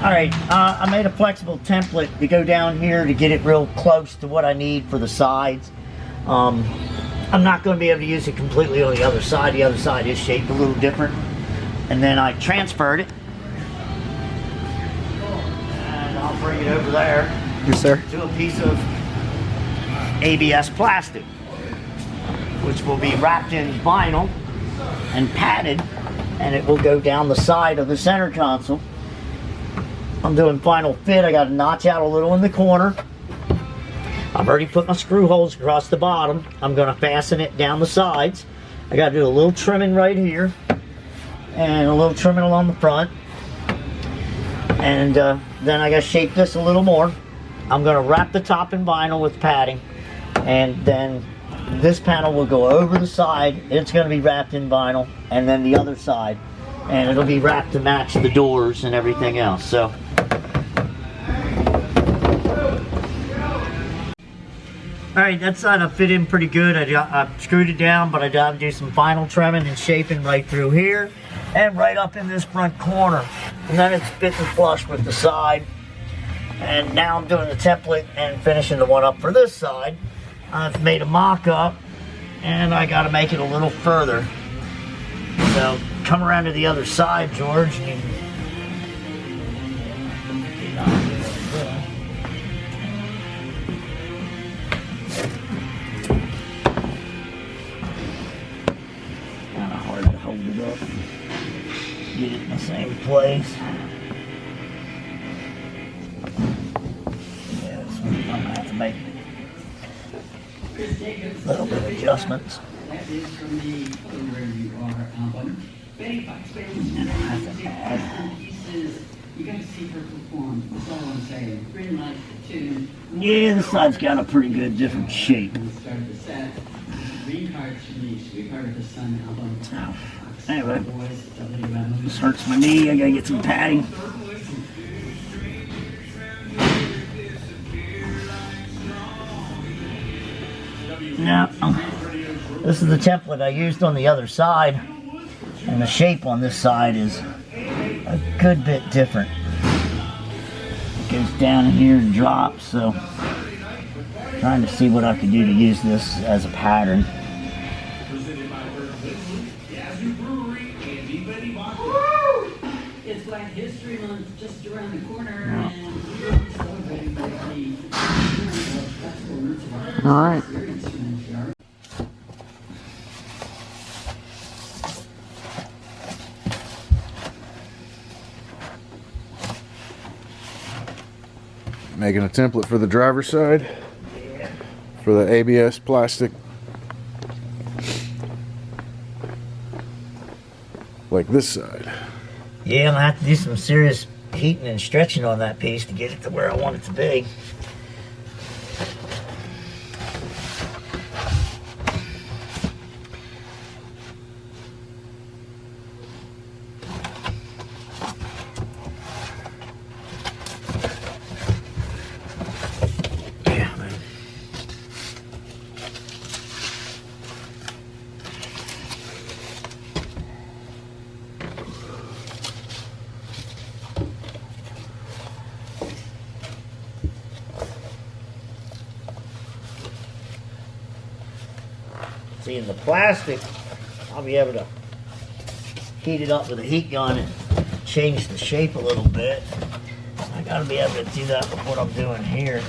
Alright, I made a flexible template to go down here to get it real close to what I need for the sides. I'm not going to be able to use it completely on the other side. The other side is shaped a little different. And then I transferred it. And I'll bring it over there. Yes, sir. To a piece of ABS plastic, which will be wrapped in vinyl and padded, and it will go down the side of the center console. I'm doing final fit. I got to notch out a little in the corner. I've already put my screw holes across the bottom. I'm going to fasten it down the sides. I got to do a little trimming right here and a little trimming along the front, and then I got to shape this a little more. I'm going to wrap the top in vinyl with padding, and then this panel will go over the side. It's going to be wrapped in vinyl, and then the other side, and it'll be wrapped to match the doors and everything else. So alright, that side I fit in pretty good. I screwed it down, but I got to do some final trimming and shaping right through here and right up in this front corner, and then it's fitting flush with the side. And now I'm doing the template and finishing the one up for this side. I've made a mock-up, and I got to make it a little further. So come around to the other side, George. And kind of hard to hold it up and get it in the same place. I'm going to have to make a little bit of adjustments. And I have to add. Yeah, this side's got a pretty good different shape. So, anyway, this hurts my knee. I gotta get some padding. Now, this is the template I used on the other side, and the shape on this side is a good bit different. It goes down in here and drops, so I'm trying to see what I could do to use this as a pattern. It's Black History Month just around the corner, and we're celebrating the all right. Making a template for the driver's side for the ABS plastic, like this side. Yeah, I'm gonna have to do some serious heating and stretching on that piece to get it to where I want it to be. See, in the plastic, I'll be able to heat it up with a heat gun and change the shape a little bit. I gotta be able to do that with what I'm doing here.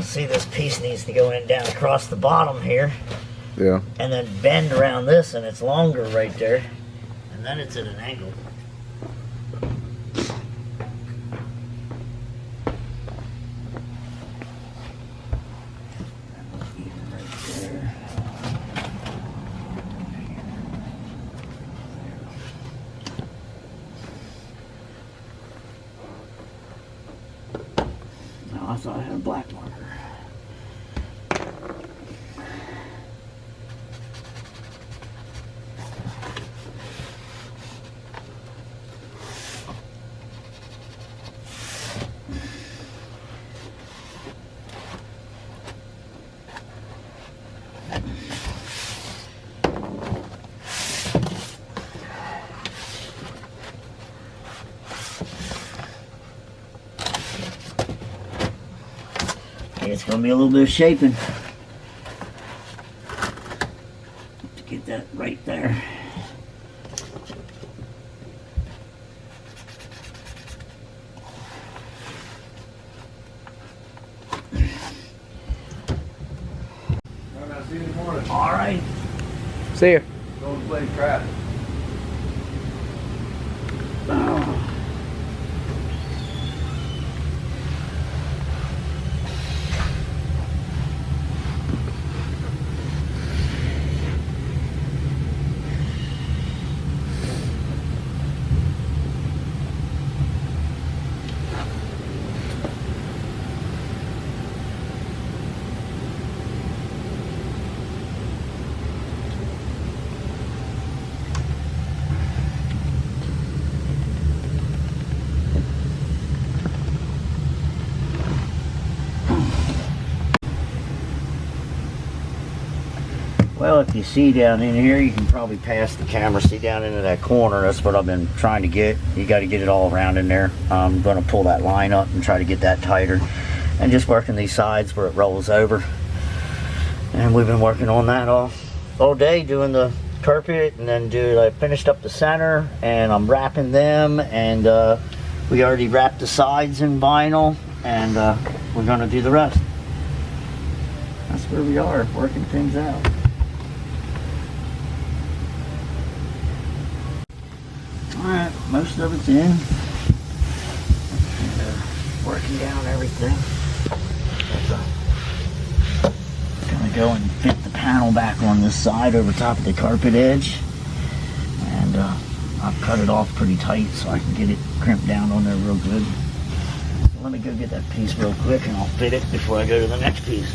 See, this piece needs to go in down across the bottom here. Yeah. And then bend around this, and it's longer right there. And then it's at an angle. I thought I had a black marker. it's going to be a little bit of shaping to get that right there. See you in the morning. All right. See ya. Go play crap. Well, if you see down in here, you can probably pass the camera, see down into that corner. That's what I've been trying to get. You got to get it all around in there. I'm going to pull that line up and try to get that tighter. And just working these sides where it rolls over. And we've been working on that all day, doing the carpet, and then I finished up the center, and I'm wrapping them, and we already wrapped the sides in vinyl, and we're going to do the rest. That's where we are, working things out. Alright, most of it's in. And, working down everything. Gonna go and fit the panel back on this side over top of the carpet edge. And I've cut it off pretty tight so I can get it crimped down on there real good. So let me go get that piece real quick and I'll fit it before I go to the next piece.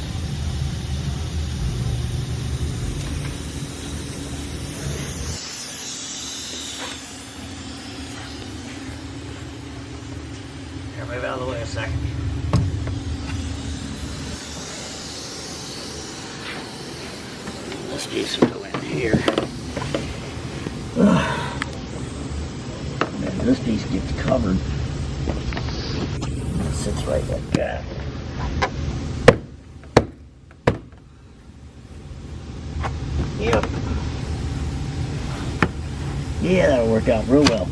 Move out of the way a second. This piece will go in here. And then this piece gets covered. It sits right like that. Yep. Yeah, that'll work out real well.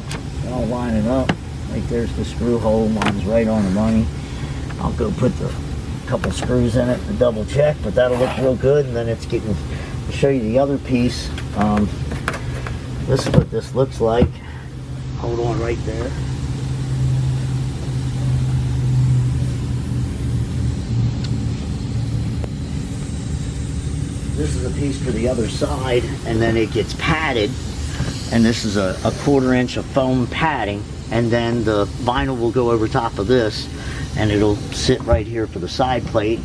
I'll line it up. Right there's the screw hole, mine's right on the money. I'll go put the couple screws in it to double check, but that'll look real good. And then it's getting, to show you the other piece. This is what this looks like. Hold on right there. This is a piece for the other side, and then it gets padded. And this is a 1/4 inch of foam padding. And then the vinyl will go over top of this, and it'll sit right here for the side plate,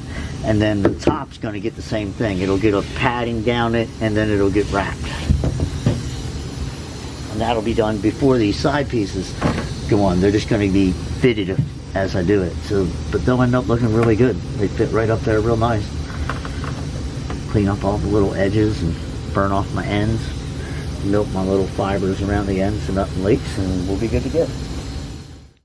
and then the top's going to get the same thing. It'll get a padding down it, and then it'll get wrapped. And that'll be done before these side pieces go on. They're just going to be fitted as I do it. So, but they'll end up looking really good. They fit right up there real nice. Clean up all the little edges and burn off my ends. Milk my little fibers around the ends so nothing leaks, and we'll be good to go.